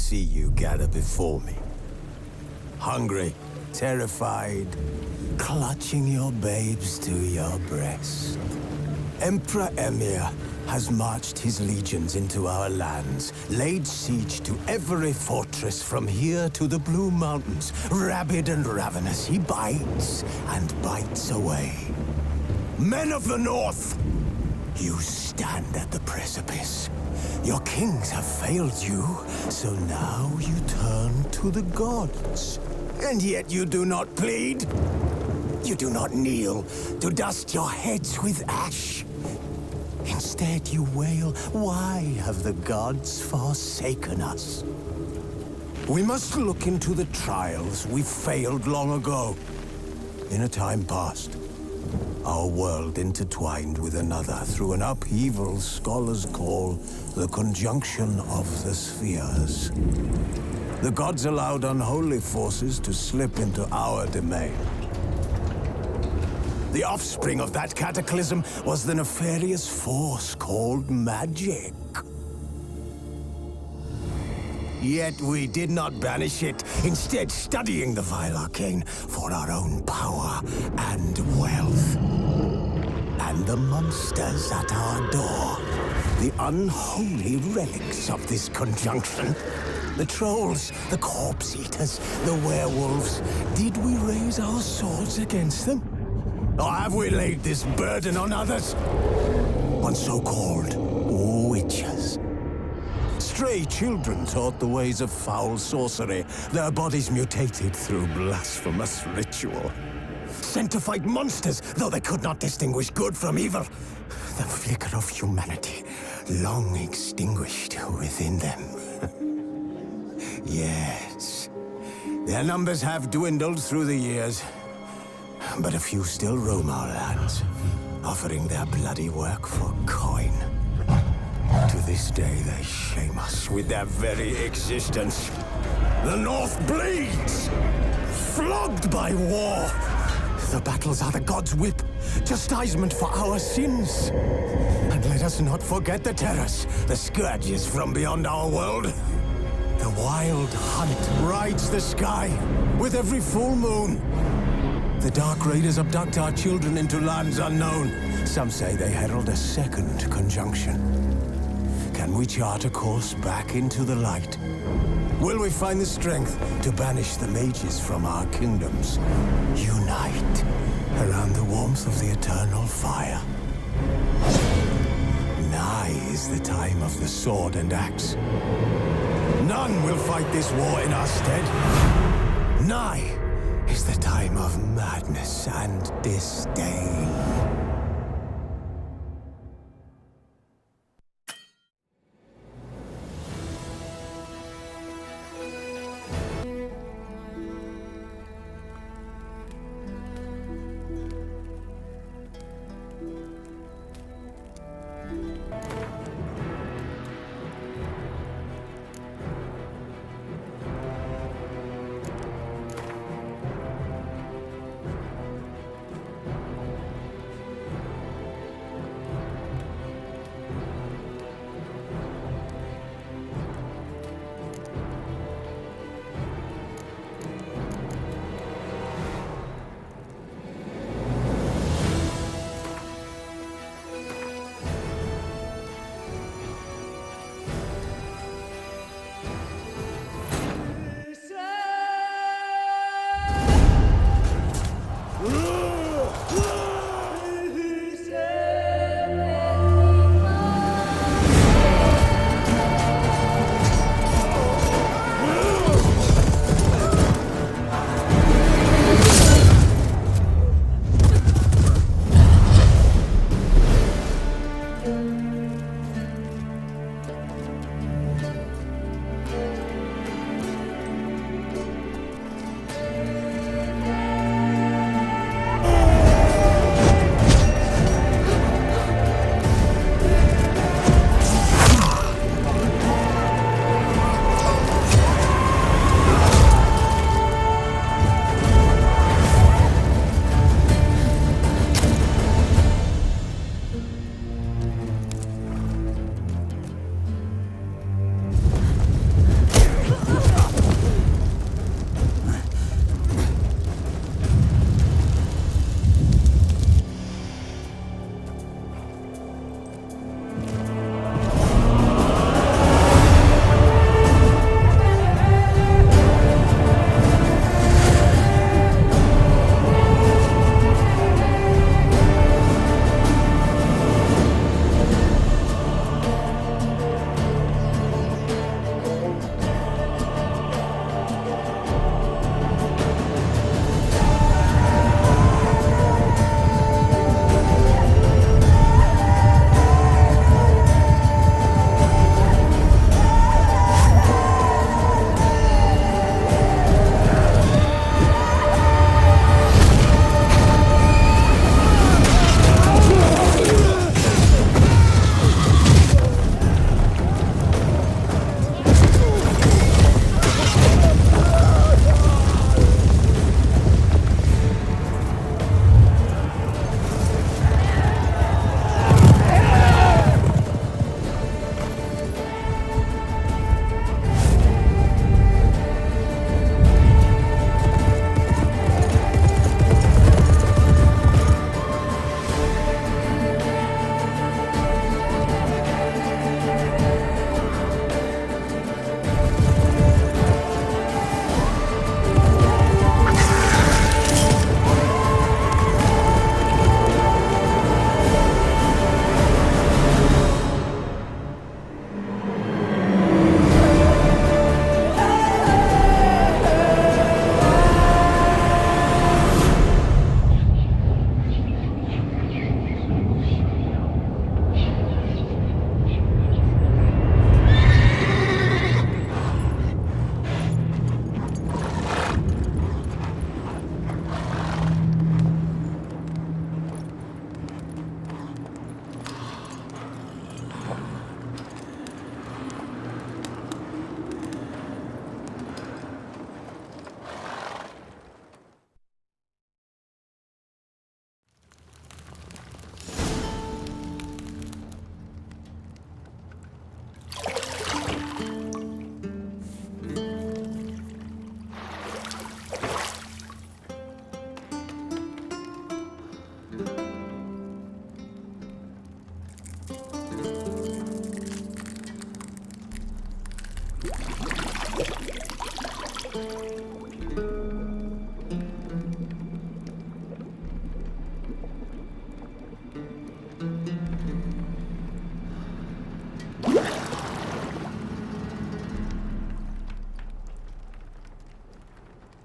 see you gather before me. Hungry, terrified, clutching your babes to your breast. Emperor Emir has marched his legions into our lands, laid siege to every fortress from here to the Blue Mountains. Rabid and ravenous, he bites and bites away. Men of the North, you stand at the precipice. Your kings have failed you, so now you turn to the gods. And yet you do not plead. You do not kneel to dust your heads with ash. Instead you wail, why have the gods forsaken us? We must look into the trials we failed long ago. In a time past, our world intertwined with another through an upheaval scholars call the conjunction of the spheres. The gods allowed unholy forces to slip into our domain. The offspring of that cataclysm was the nefarious force called magic. Yet we did not banish it, instead studying the vile arcane for our own power and wealth. And the monsters at our door, the unholy relics of this conjunction. The trolls, the corpse-eaters, the werewolves. Did we raise our swords against them? Or have we laid this burden on others? On so-called witches. Stray children taught the ways of foul sorcery, their bodies mutated through blasphemous ritual. Sent to fight monsters, though they could not distinguish good from evil. The flicker of humanity, long extinguished within them. Yes, their numbers have dwindled through the years. But a few still roam our lands, offering their bloody work for coin. To this day, they shame us with their very existence. The North bleeds, flogged by war. The battles are the gods' whip, chastisement for our sins. And let us not forget the terrors, the scourges from beyond our world. The wild hunt rides the sky with every full moon. The Dark Raiders abduct our children into lands unknown. Some say they herald a second conjunction. Can we chart a course back into the light? Will we find the strength to banish the mages from our kingdoms? Unite around the warmth of the eternal fire. Nigh is the time of the sword and axe. None will fight this war in our stead. Nigh is the time of madness and disdain.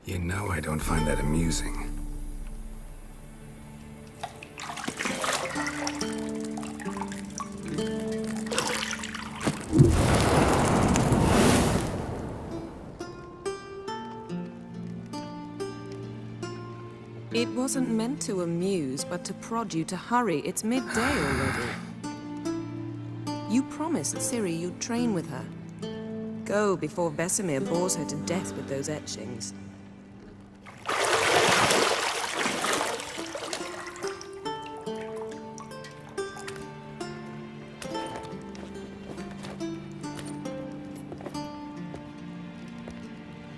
You know I don't find that amusing. It wasn't meant to amuse, but to prod you to hurry. It's midday already. You promised Ciri you'd train with her. Go before Vesemir bores her to death with those etchings.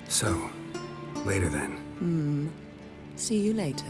So, later then. See you later.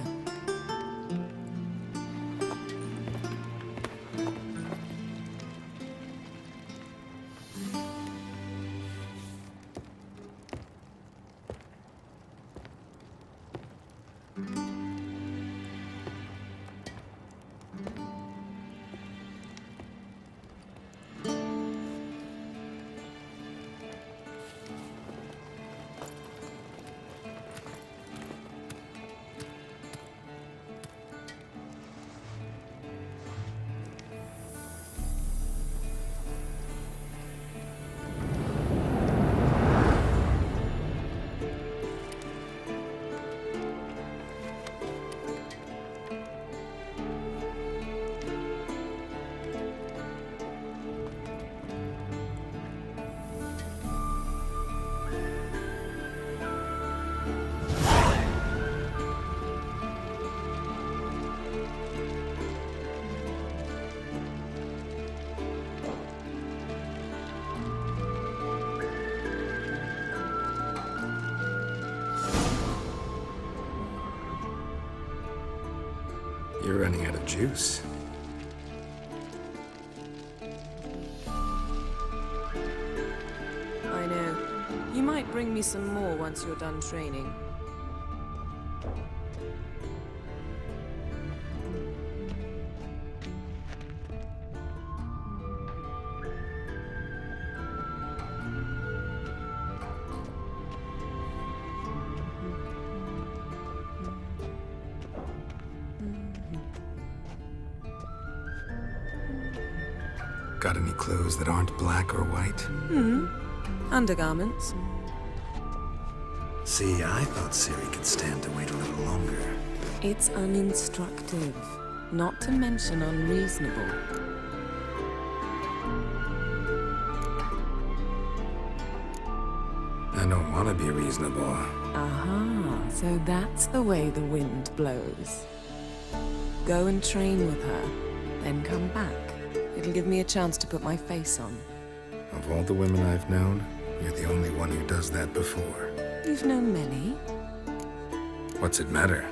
You're running out of juice. I know. You might bring me some more once you're done training. Got any clothes that aren't black or white? Undergarments. See, I thought Ciri could stand to wait a little longer. It's uninstructive, not to mention unreasonable. I don't want to be reasonable. Aha, so that's the way the wind blows. Go and train with her, then come back. It'll give me a chance to put my face on. Of all the women I've known, you're the only one who does that before. You've known many. What's it matter?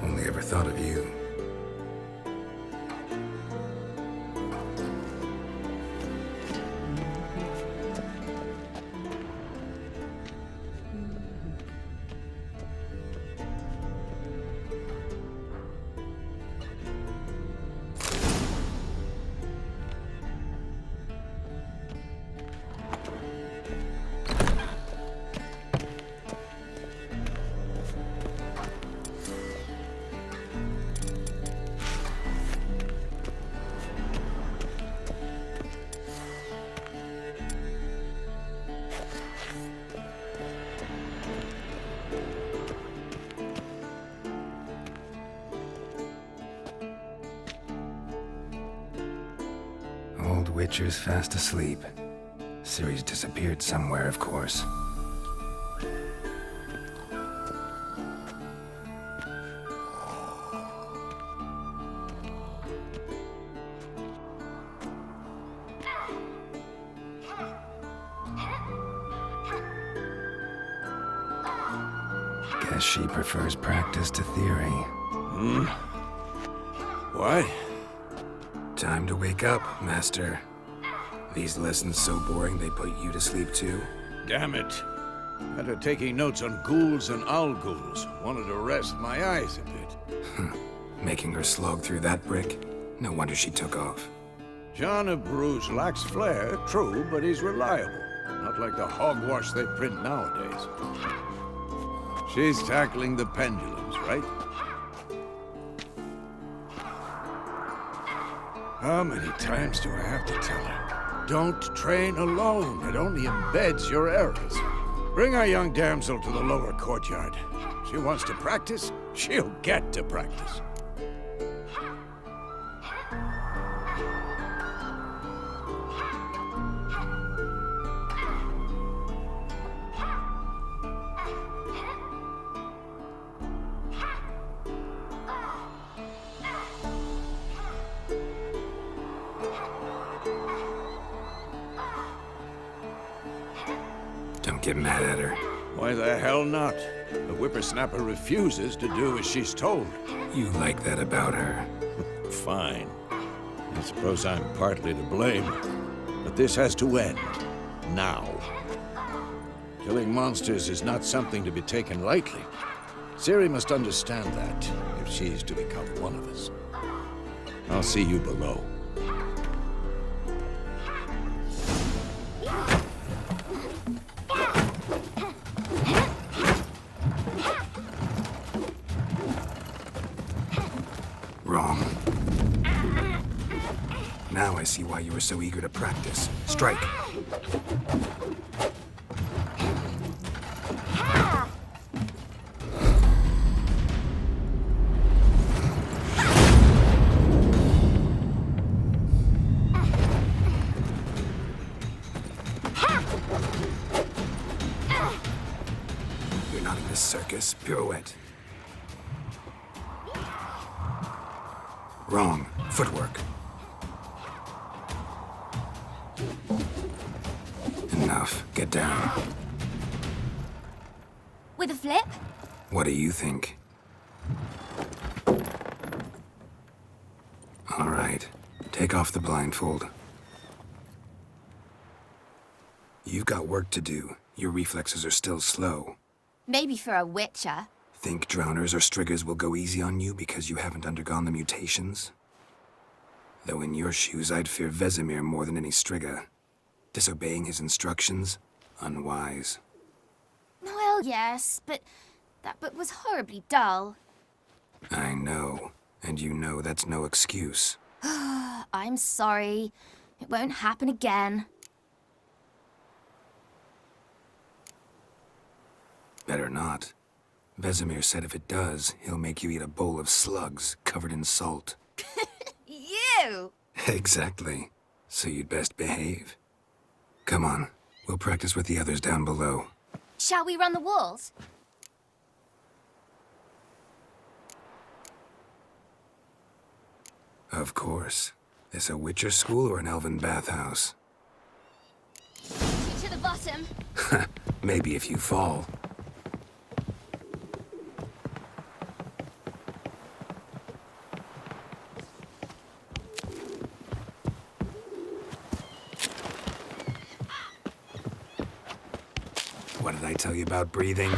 Only ever thought of you. Old Witcher's fast asleep. Ciri's disappeared somewhere, of course. Guess she prefers practice to theory. What? Time to wake up, Master. These lessons so boring they put you to sleep too? Damn it. Had her taking notes on ghouls and owl ghouls. Wanted to rest my eyes a bit. Making her slog through that brick? No wonder she took off. John of Bruges lacks flair, true, but he's reliable. Not like the hogwash they print nowadays. She's tackling the pendulums, right? How many times do I have to tell her? Don't train alone. It only embeds your errors. Bring our young damsel to the lower courtyard. She wants to practice, she'll get to practice. Don't get mad at her. Why the hell not? The whippersnapper refuses to do as she's told. You like that about her. Fine. I suppose I'm partly to blame. But this has to end. Now. Killing monsters is not something to be taken lightly. Ciri must understand that, if she's to become one of us. I'll see you below. Wrong. Now I see why you were so eager to practice. Strike. You're not in this circus. Pirouette. Wrong. Footwork. Enough. Get down. With a flip? What do you think? All right. Take off the blindfold. You've got work to do. Your reflexes are still slow. Maybe for a witcher. Think drowners or striggers will go easy on you because you haven't undergone the mutations? Though in your shoes, I'd fear Vesemir more than any strigger. Disobeying his instructions? Unwise. Well, yes, but that book was horribly dull. I know. And you know that's no excuse. I'm sorry. It won't happen again. Better not. Vesemir said if it does, he'll make you eat a bowl of slugs covered in salt. You! Exactly. So you'd best behave. Come on. We'll practice with the others down below. Shall we run the walls? Of course. This a Witcher school or an elven bathhouse? To the bottom. Maybe if you fall. What did I tell you about breathing?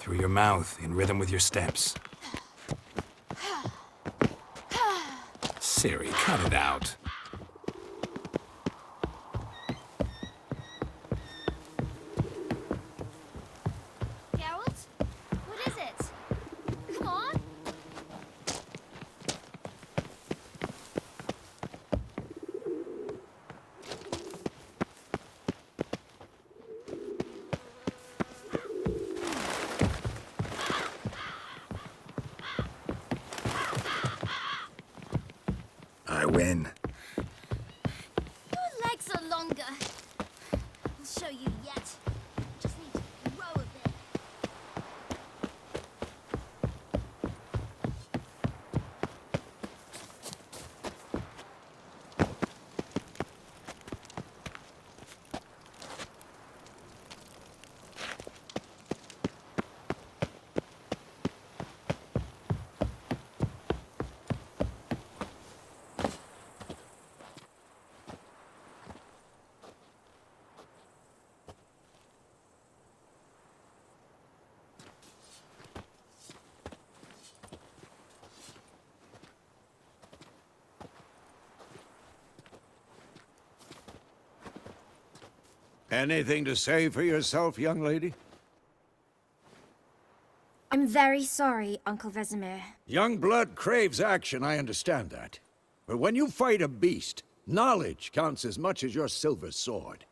Through your mouth, in rhythm with your steps. Ciri, cut it out. Geralt? What is it? Come on. I win. Your legs are longer. I'll show you yet. Just need to grow a bit. Anything to say for yourself, young lady? I'm very sorry, Uncle Vesemir. Young blood craves action, I understand that. But when you fight a beast, knowledge counts as much as your silver sword.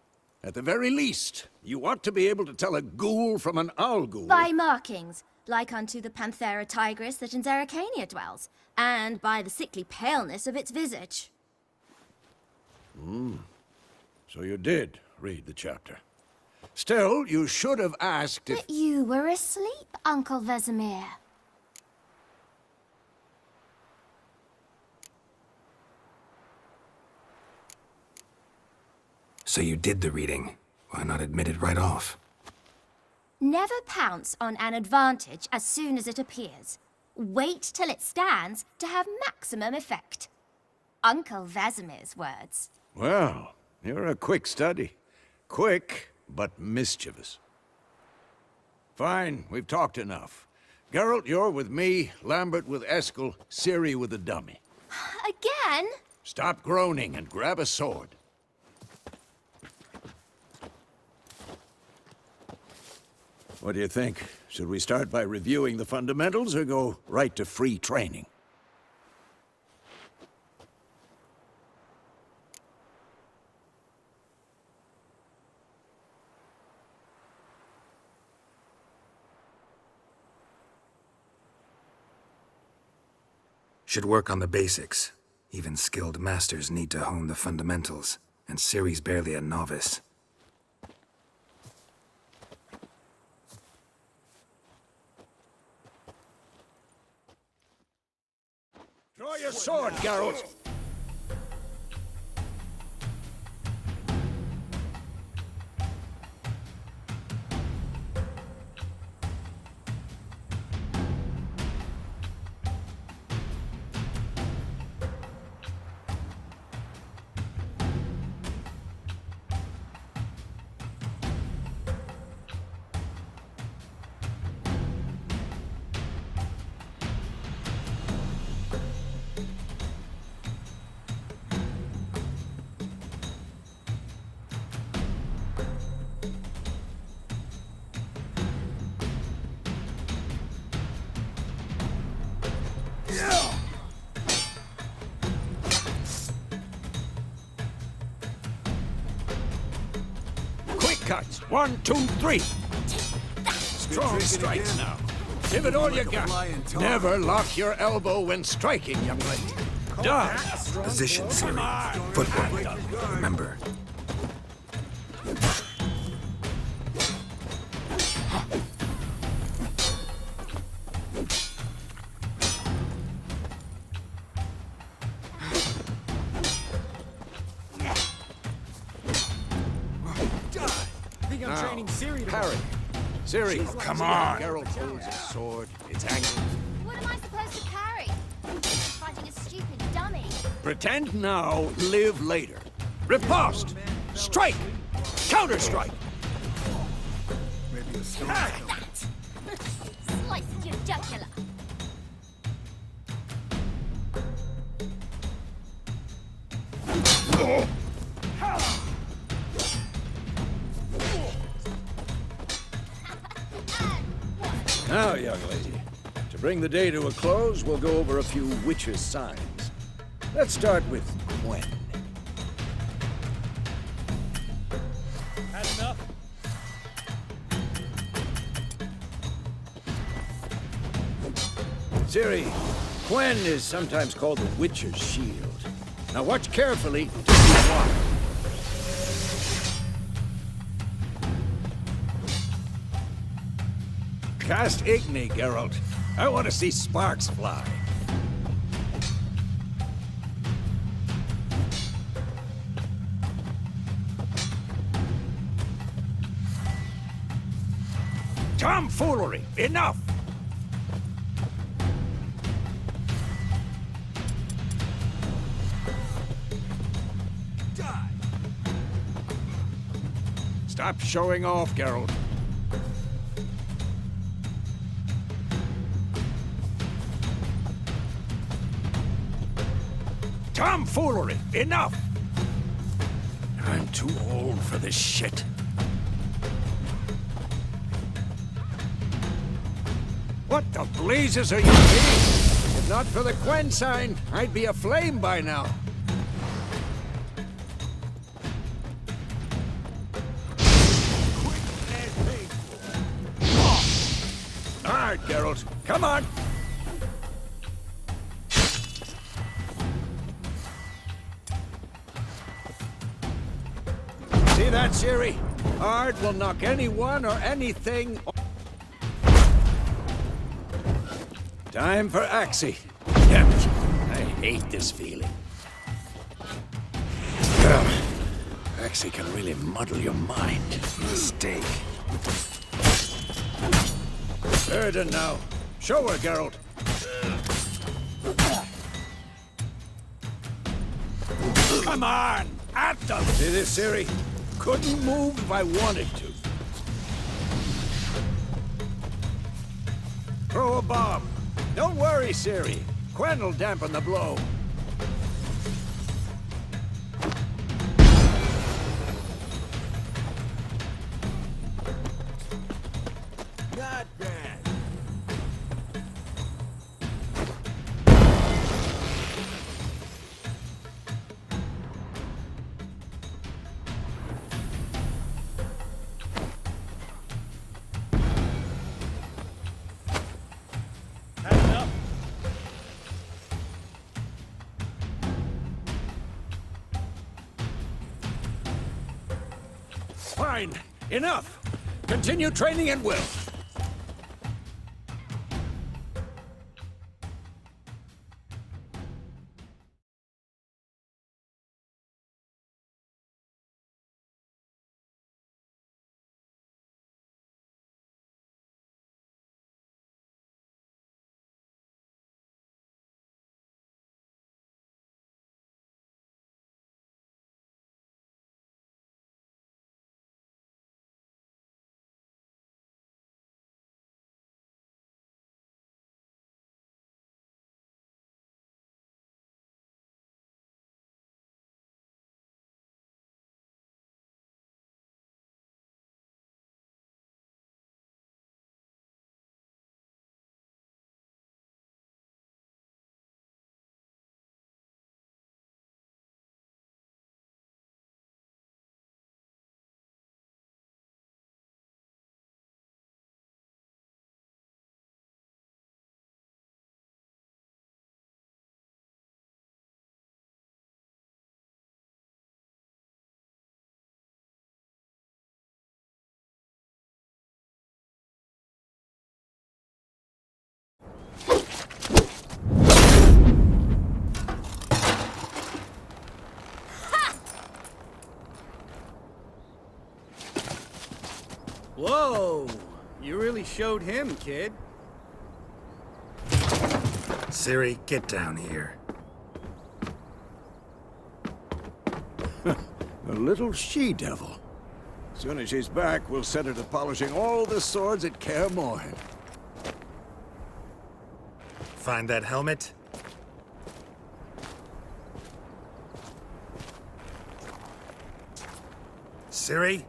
At the very least, you ought to be able to tell a ghoul from an owl ghoul. By markings, like unto the Panthera tigris that in Zerrikania dwells, and by the sickly paleness of its visage. So you did read the chapter. Still, you should have asked if... But you were asleep, Uncle Vesemir. So you did the reading. Why not admit it right off? Never pounce on an advantage as soon as it appears. Wait till it stands to have maximum effect. Uncle Vesemir's words. Well, you're a quick study. Quick, but mischievous. Fine, we've talked enough. Geralt, you're with me, Lambert with Eskel, Ciri with the dummy. Again? Stop groaning and grab a sword. What do you think? Should we start by reviewing the fundamentals or go right to free training? Should work on the basics. Even skilled masters need to hone the fundamentals, and Ciri's barely a novice. Draw your sword, Geralt! Quick cuts! 1, 2, 3! Strong strikes now. Give it all you got. Never lock your elbow when striking, young lady. Done. Position, Ciri. Footwork. Remember. Parry. Ciri, come on! Geralt pulls his sword. It's angled. What am I supposed to parry? I'm fighting a stupid dummy. Pretend now, live later. Riposte! Strike! Counter-strike! Slice your jugular. Now, young lady, to bring the day to a close, we'll go over a few Witcher signs. Let's start with Quen. Had enough? Ciri, Quen is sometimes called the Witcher's shield. Now watch carefully to see why. Cast Igni, Geralt. I want to see sparks fly. Tomfoolery! Enough! Die! Stop showing off, Geralt. Tomfoolery! Enough! I'm too old for this shit. What the blazes are you kidding? If not for the Quen sign, I'd be aflame by now. All right, Geralt, come on. See that, Ciri? Ard will knock anyone or anything. Time for Axie. Damn it. I hate this feeling. Axie can really muddle your mind. Mistake. Burden now. Show her, Geralt. Come on! At them! See this, Ciri? Couldn't move if I wanted to. Throw a bomb. Don't worry, Ciri. Quen will dampen the blow. Not bad. Fine. Enough. Continue training at will. Whoa! You really showed him, kid. Ciri, get down here. A little she-devil. Soon as she's back, we'll set her to polishing all the swords at Kaer Morhen. Find that helmet? Ciri?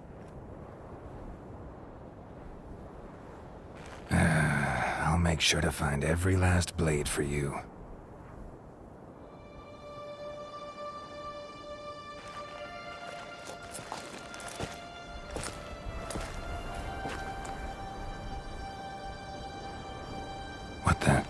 I'll make sure to find every last blade for you. What the?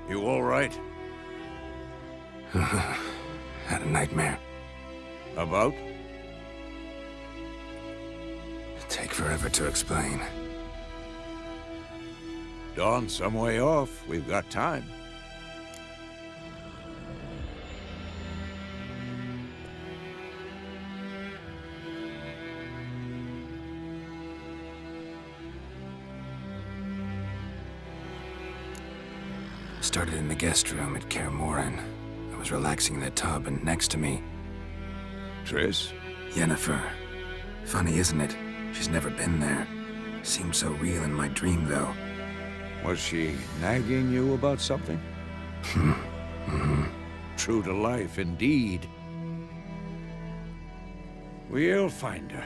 You all right? Had a nightmare. About? Take forever to explain. Dawn's some way off. We've got time. Started in the guest room at Kaer Morhen. I was relaxing in the tub, and next to me, Triss? Yennefer. Funny, isn't it? She's never been there. Seemed so real in my dream, though. Was she nagging you about something? True to life, indeed. We'll find her.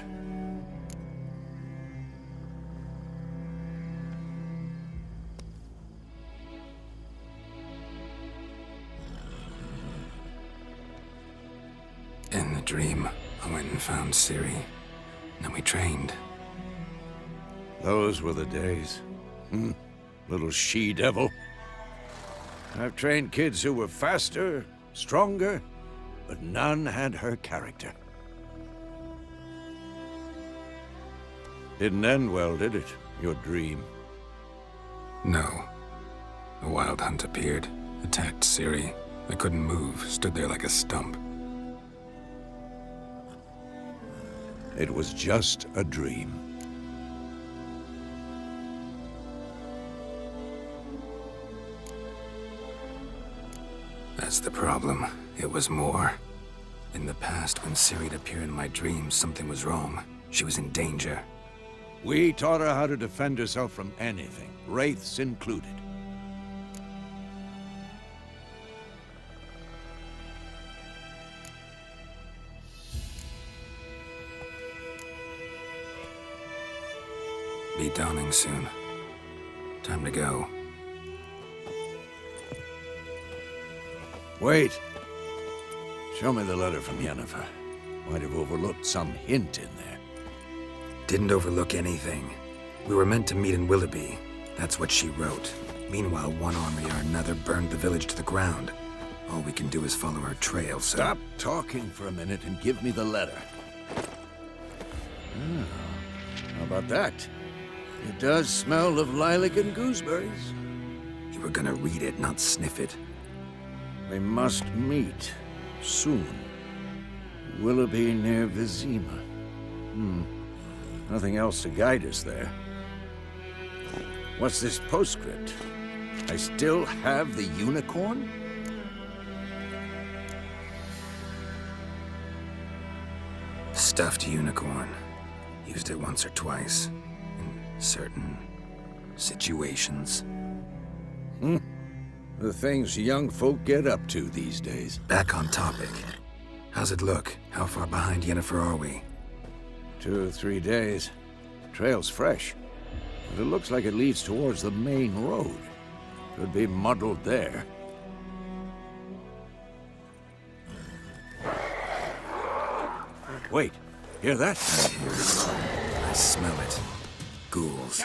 In the dream, I went and found Ciri. Then we trained. Those were the days. Little she-devil. I've trained kids who were faster, stronger, but none had her character. Didn't end well, did it? Your dream? No. A wild hunt appeared, attacked Ciri. I couldn't move, stood there like a stump. It was just a dream. That's the problem. It was more. In the past, when Ciri'd appear in my dreams, something was wrong. She was in danger. We taught her how to defend herself from anything, wraiths included. Be dawning soon. Time to go. Wait. Show me the letter from Yennefer. Might have overlooked some hint in there. Didn't overlook anything. We were meant to meet in Willoughby. That's what she wrote. Meanwhile, one army or another burned the village to the ground. All we can do is follow her trail, so... Stop talking for a minute and give me the letter. How about that? It does smell of lilac and gooseberries. You were gonna read it, not sniff it. We must meet. Soon. Willoughby near Vizima. Nothing else to guide us there. What's this postscript? I still have the unicorn? Stuffed unicorn. Used it once or twice. In certain situations. The things young folk get up to these days. Back on topic. How's it look? How far behind Yennefer are we? 2 or 3 days. Trail's fresh. But it looks like it leads towards the main road. Could be muddled there. Wait, hear that? I hear it. I smell it. Ghouls.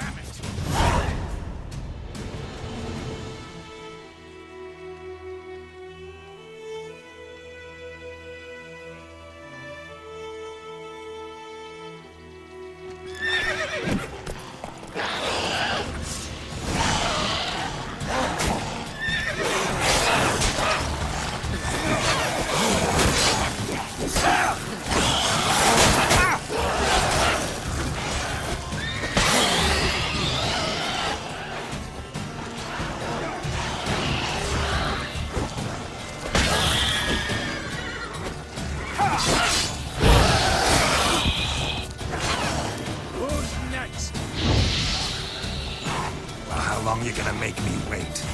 How long you gonna make me wait?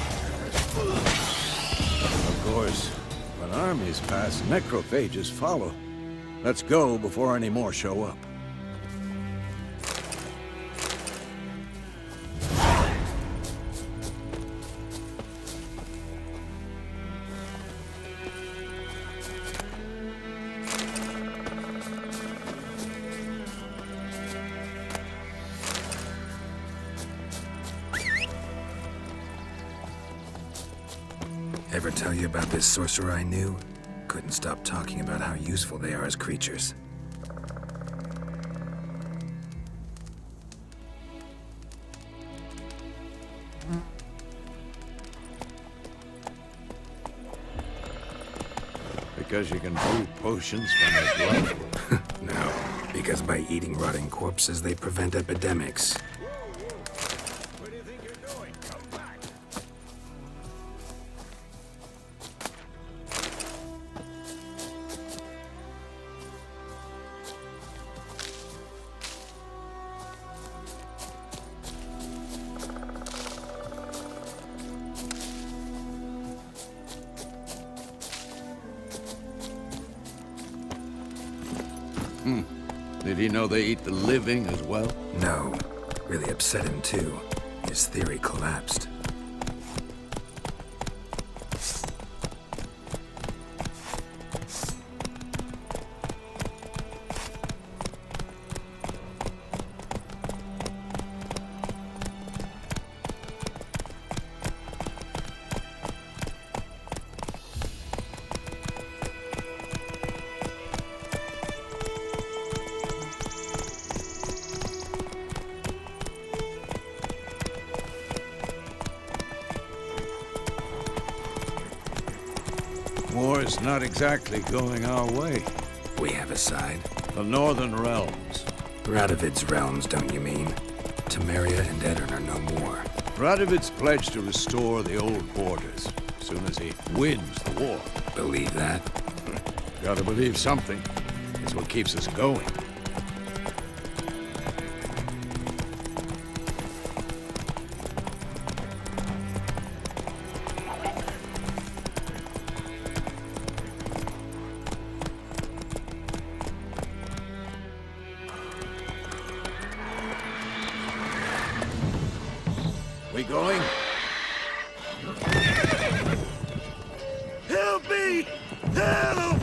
Of course. When armies pass, necrophages follow. Let's go before any more show up. Ever tell you about this sorcerer I knew? Couldn't stop talking about how useful they are as creatures. Because you can brew potions from their blood? No, because by eating rotting corpses, they prevent epidemics. Where do you think you're going? Come back! Did he know they eat the living as well? No, really upset him too. His theory collapsed. War's not exactly going our way. We have a side. The Northern Realms. Radovid's realms, don't you mean? Temeria and Edirn are no more. Radovid's pledged to restore the old borders as soon as he wins the war. Believe that? Gotta believe something. It's what keeps us going. We going? Help me! Help!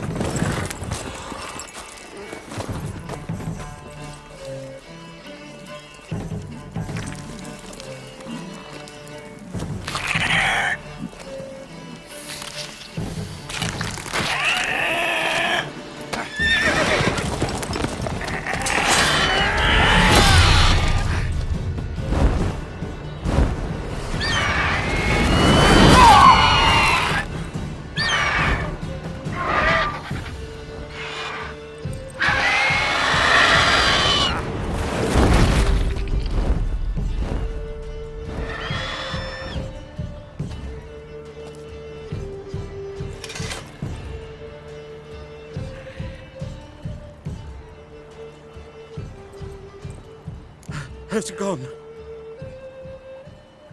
Has it gone?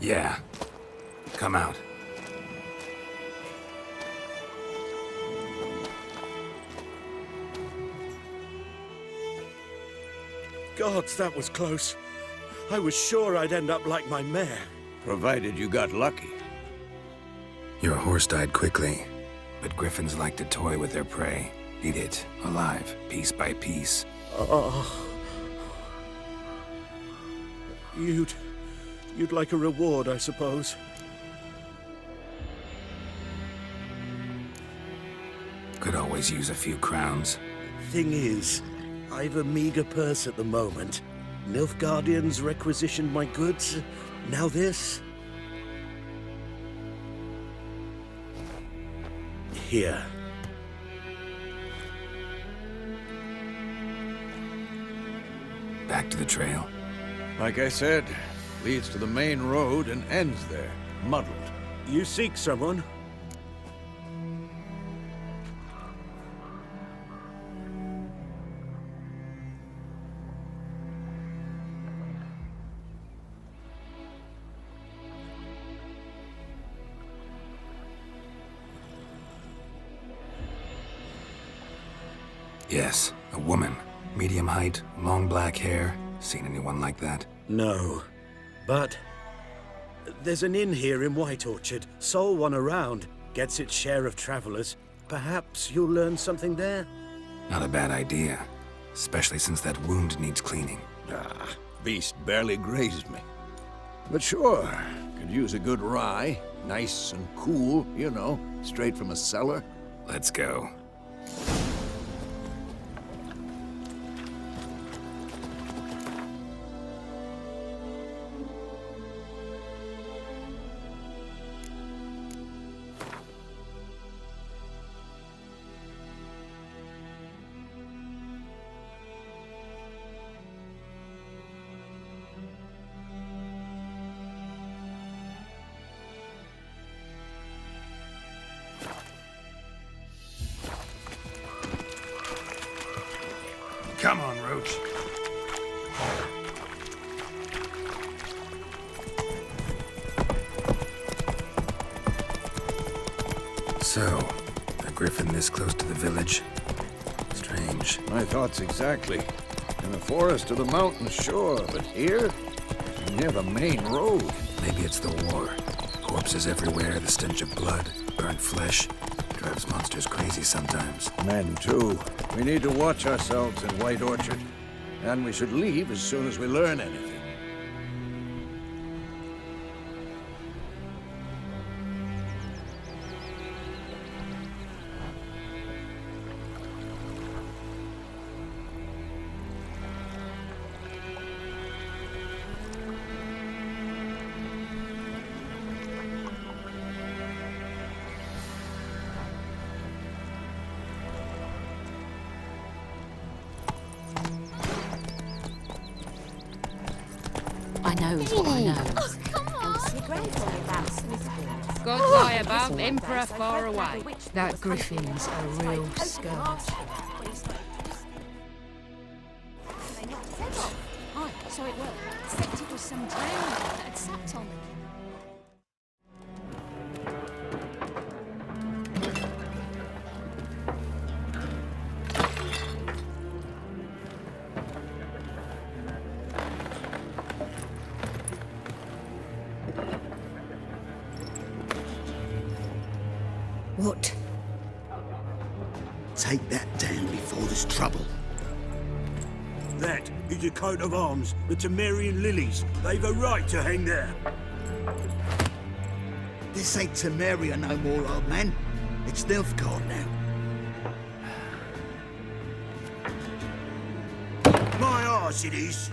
Yeah. Come out. Gods, that was close. I was sure I'd end up like my mare. Provided you got lucky. Your horse died quickly, but griffins like to toy with their prey. Eat it, alive, piece by piece. Oh. You'd like a reward, I suppose. Could always use a few crowns. Thing is, I've a meager purse at the moment. Nilfgaardians requisitioned my goods. Now this. Here. Back to the trail. Like I said, leads to the main road and ends there, muddled. You seek someone? Yes, a woman. Medium height, long black hair. Seen anyone like that? No. But there's an inn here in White Orchard. Sole one around. Gets its share of travelers. Perhaps you'll learn something there? Not a bad idea. Especially since that wound needs cleaning. Beast barely grazed me. But sure, could use a good rye. Nice and cool, you know, straight from a cellar. Let's go. Come on, Roach. So, a griffin this close to the village? Strange. My thoughts exactly. In the forest or the mountains, sure, but here? Near the main road. Maybe it's the war. Corpses everywhere, the stench of blood, burnt flesh. Drives monsters crazy sometimes. Men, too. We need to watch ourselves in White Orchard. And we should leave as soon as we learn anything. I know what I know. God lie above, Emperor far away. That griffin's a real scourge. Oh, so it worked. Except it was some drowned that had sat on them. What? Take that down before there's trouble. That is a coat of arms, the Temerian lilies. They've a right to hang there. This ain't Temeria no more, old man. It's Nilfgaard now. My arse it is.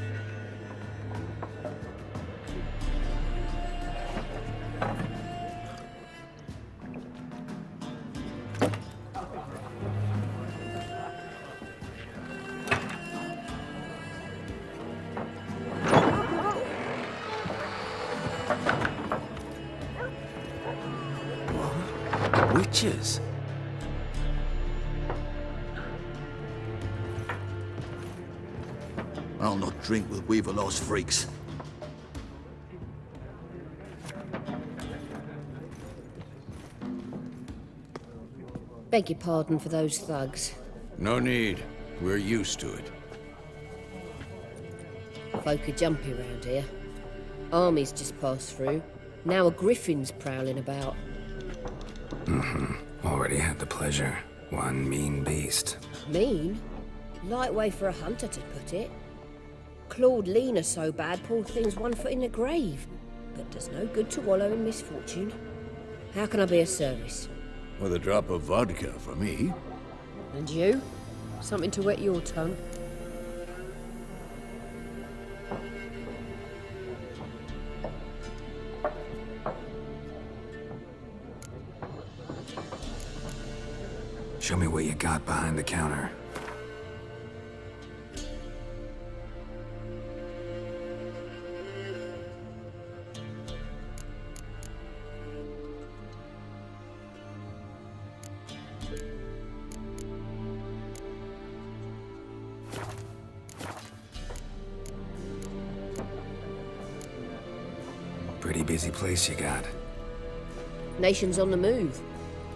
Witches? I'll not drink with Weaverlaw's freaks. Beg your pardon for those thugs. No need. We're used to it. Folk are jumpy round here. Armies just passed through. Now a griffin's prowling about. Already had the pleasure. One mean beast. Mean? Light way for a hunter to put it. Clawed Lena so bad, poor thing's 1 foot in the grave. But does no good to wallow in misfortune. How can I be of service? With a drop of vodka for me. And you? Something to wet your tongue? Show me what you got behind the counter. Pretty busy place you got. Nations on the move.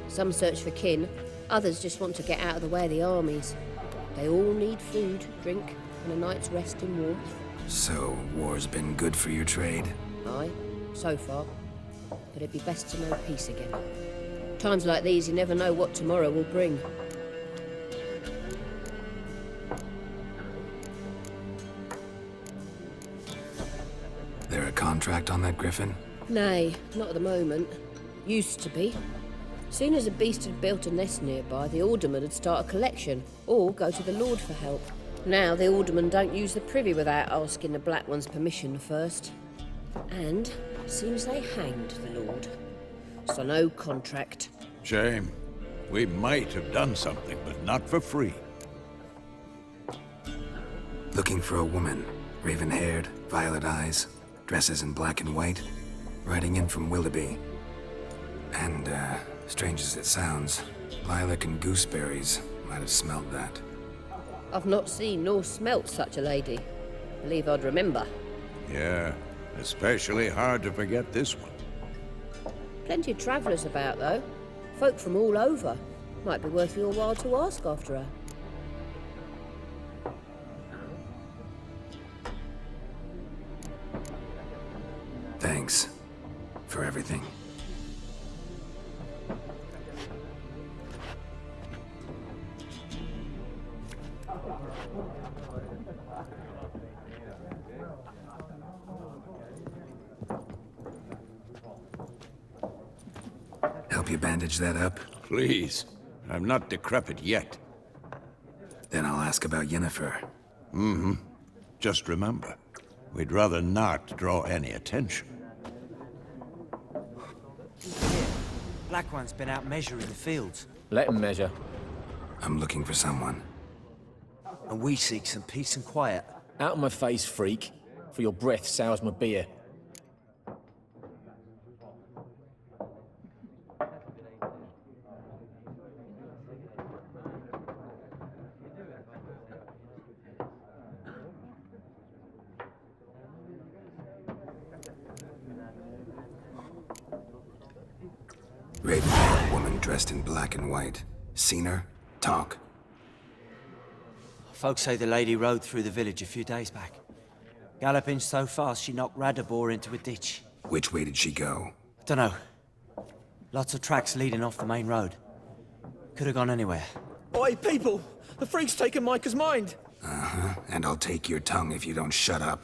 Some search for kin, others just want to get out of the way of the armies. They all need food, drink, and a night's rest in warmth. So, war's been good for your trade? Aye, so far. But it'd be best to know peace again. Times like these, you never know what tomorrow will bring. There a contract on that griffin? Nay, not at the moment. Used to be. Soon as a beast had built a nest nearby, the alderman would start a collection, or go to the Lord for help. Now the aldermen don't use the privy without asking the Black One's permission first. And seems they hanged the Lord. So no contract. Shame. We might have done something, but not for free. Looking for a woman. Raven-haired, violet eyes, dresses in black and white. Riding in from Willoughby. And, strange as it sounds, lilac and gooseberries might have smelled that. I've not seen nor smelt such a lady. Believe I'd remember. Yeah, especially hard to forget this one. Plenty of travellers about, though. Folk from all over. Might be worth your while to ask after her. Thanks for everything. Help you bandage that up? Please. I'm not decrepit yet. Then I'll ask about Yennefer. Mm-hmm. Just remember, we'd rather not draw any attention. Black One's been out measuring the fields. Let him measure. I'm looking for someone. And we seek some peace and quiet. Out of my face, freak. For your breath sours my beer. Raven-haired woman dressed in black and white. Seen her? Talk. Folks say the lady rode through the village a few days back. Galloping so fast she knocked Radabor into a ditch. Which way did she go? Dunno. Lots of tracks leading off the main road. Could have gone anywhere. Oi, people! The freak's taken Micah's mind! Uh-huh. And I'll take your tongue if you don't shut up.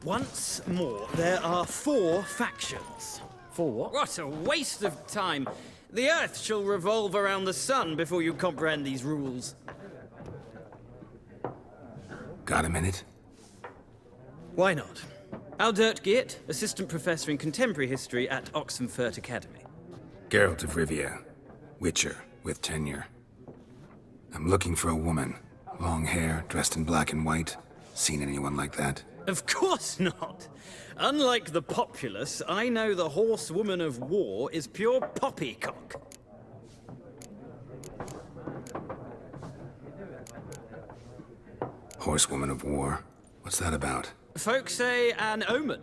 Once more, there are 4 factions. 4 what? What a waste of time! The Earth shall revolve around the sun before you comprehend these rules. Got a minute? Why not? Aldert Geert, Assistant Professor in Contemporary History at Oxenfurt Academy. Geralt of Rivia. Witcher, with tenure. I'm looking for a woman. Long hair, dressed in black and white. Seen anyone like that? Of course not! Unlike the populace, I know the horsewoman of war is pure poppycock. Horsewoman of war? What's that about? Folks say an omen.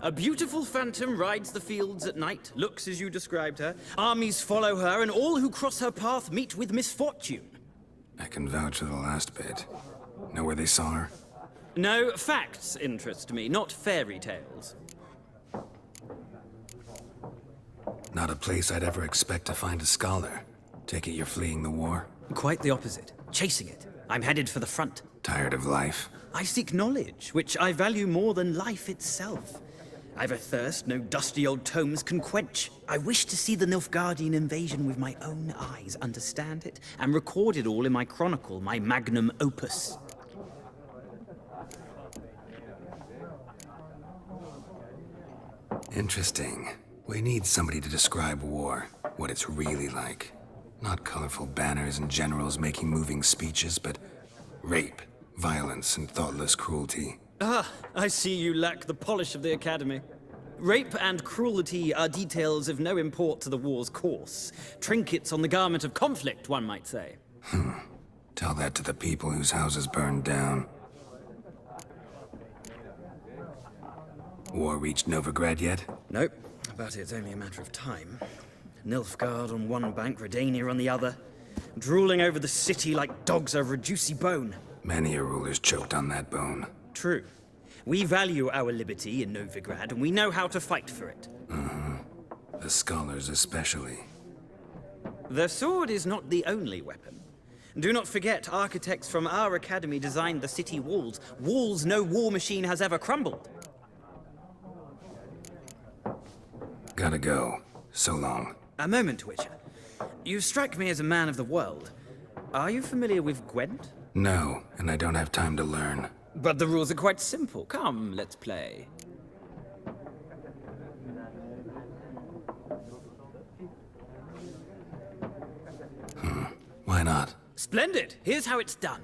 A beautiful phantom rides the fields at night, looks as you described her. Armies follow her, and all who cross her path meet with misfortune. I can vouch for the last bit. Know where they saw her? No, facts interest me, not fairy tales. Not a place I'd ever expect to find a scholar. Take it you're fleeing the war? Quite the opposite. Chasing it. I'm headed for the front. Tired of life? I seek knowledge, which I value more than life itself. I've a thirst no dusty old tomes can quench. I wish to see the Nilfgaardian invasion with my own eyes, understand it, and record it all in my chronicle, my magnum opus. Interesting. We need somebody to describe war, what it's really like. Not colorful banners and generals making moving speeches, but rape, violence, and thoughtless cruelty. Ah, I see you lack the polish of the Academy. Rape and cruelty are details of no import to the war's course. Trinkets on the garment of conflict, one might say. Tell that to the people whose houses burned down. War reached Novigrad yet? Nope, but it's only a matter of time. Nilfgaard on one bank, Redania on the other. Drooling over the city like dogs over a juicy bone. Many a ruler's choked on that bone. True. We value our liberty in Novigrad, and we know how to fight for it. The the scholars especially. The sword is not the only weapon. Do not forget, architects from our academy designed the city walls. Walls no war machine has ever crumbled. Gotta go. So long. A moment, Witcher. You strike me as a man of the world. Are you familiar with Gwent? No, and I don't have time to learn. But the rules are quite simple. Come, let's play. Why not? Splendid! Here's how it's done.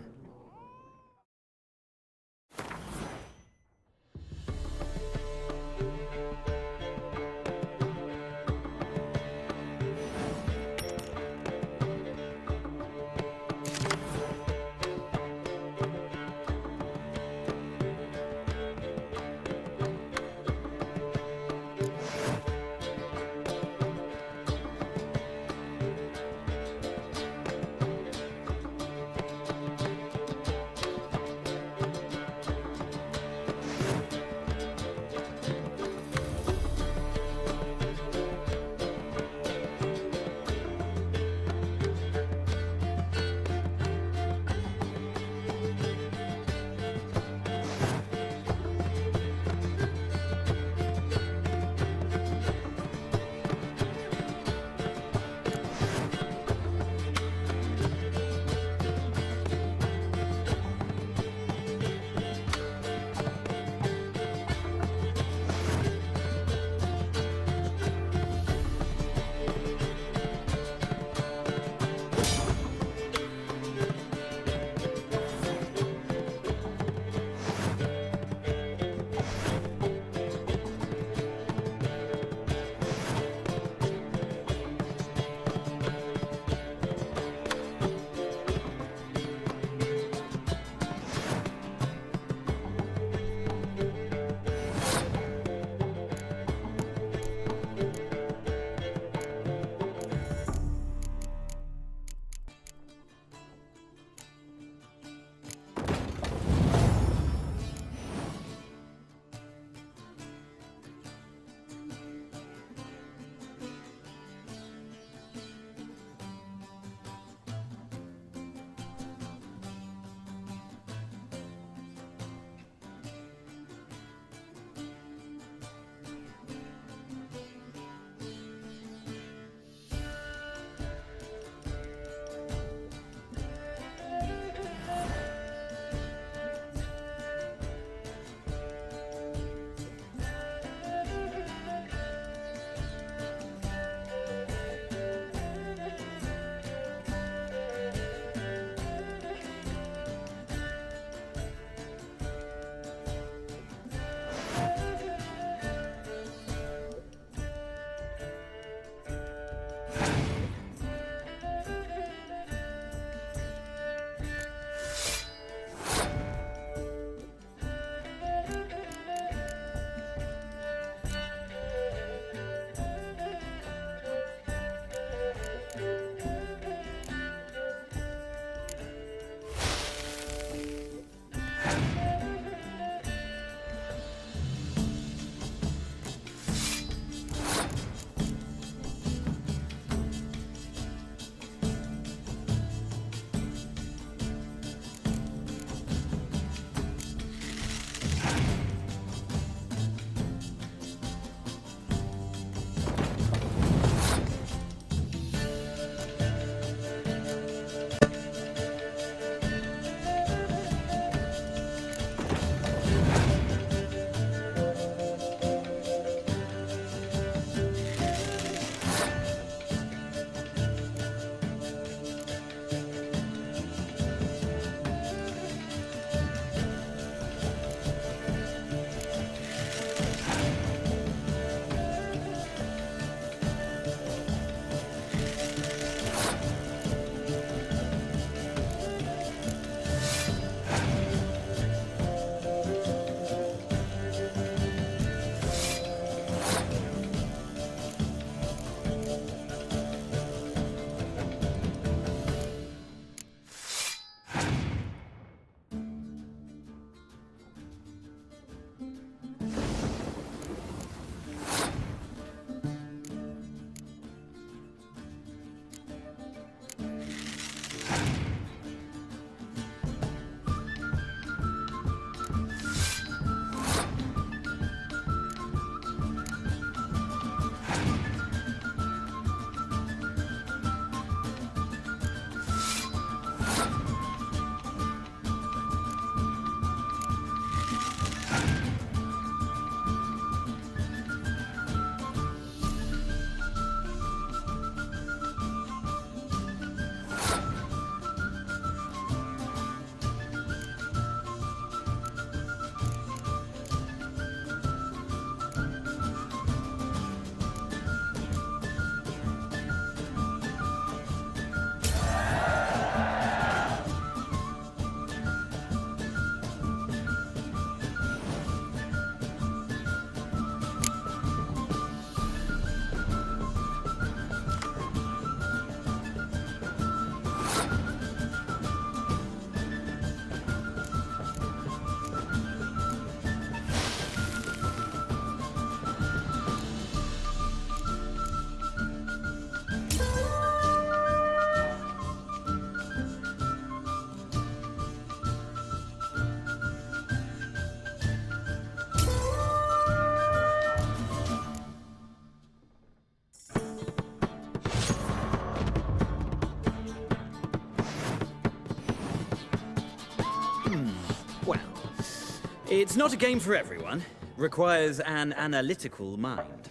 It's not a game for everyone. Requires an analytical mind.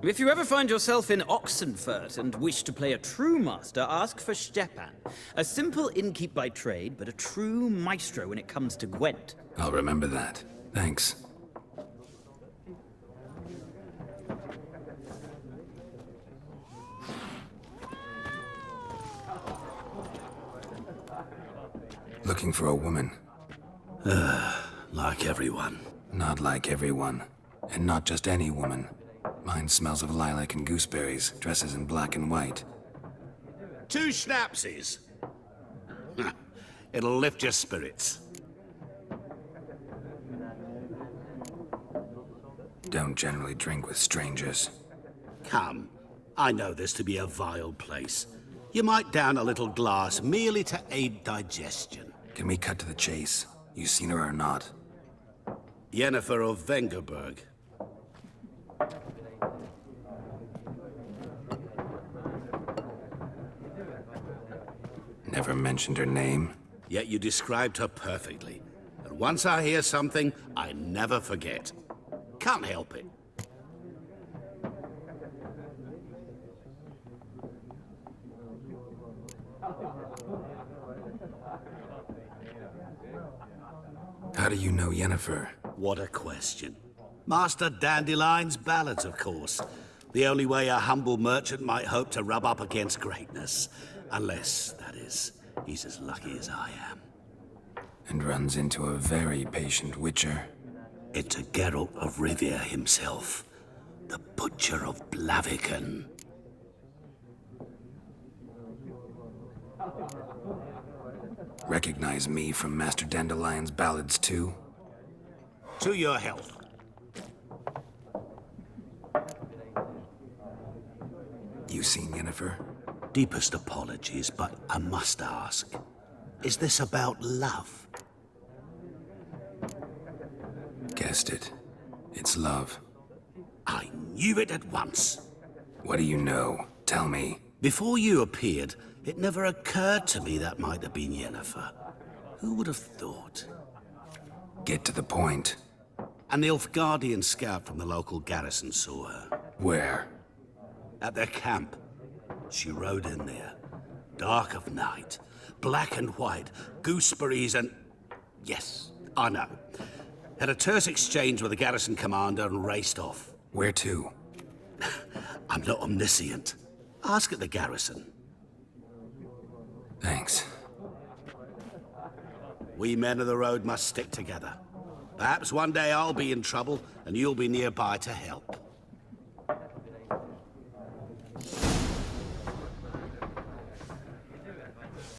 If you ever find yourself in Oxenfurt and wish to play a true master, ask for Stepan. A simple innkeep by trade, but a true maestro when it comes to Gwent. I'll remember that. Thanks. Looking for a woman. Like everyone. Not like everyone. And not just any woman. Mine smells of lilac and gooseberries, dresses in black and white. 2 schnapsies. It'll lift your spirits. Don't generally drink with strangers. Come, I know this to be a vile place. You might down a little glass merely to aid digestion. Can we cut to the chase? You seen her or not? Yennefer of Vengerberg. Never mentioned her name. Yet you described her perfectly. And once I hear something, I never forget. Can't help it. How do you know Yennefer? What a question. Master Dandelion's ballads, of course. The only way a humble merchant might hope to rub up against greatness. Unless, that is, he's as lucky as I am. And runs into a very patient witcher. Into Geralt of Rivia himself. The Butcher of Blaviken. Recognize me from Master Dandelion's ballads too? To your health. You seen Yennefer? Deepest apologies, but I must ask. Is this about love? Guessed it. It's love. I knew it at once. What do you know? Tell me. Before you appeared, it never occurred to me that might have been Yennefer. Who would have thought? Get to the point. An Nilfgaardian scout from the local garrison saw her. Where? At their camp. She rode in there. Dark of night. Black and white. Gooseberries and... Yes, I know. Had a terse exchange with the garrison commander and raced off. Where to? I'm not omniscient. Ask at the garrison. Thanks. We men of the road must stick together. Perhaps one day I'll be in trouble and you'll be nearby to help.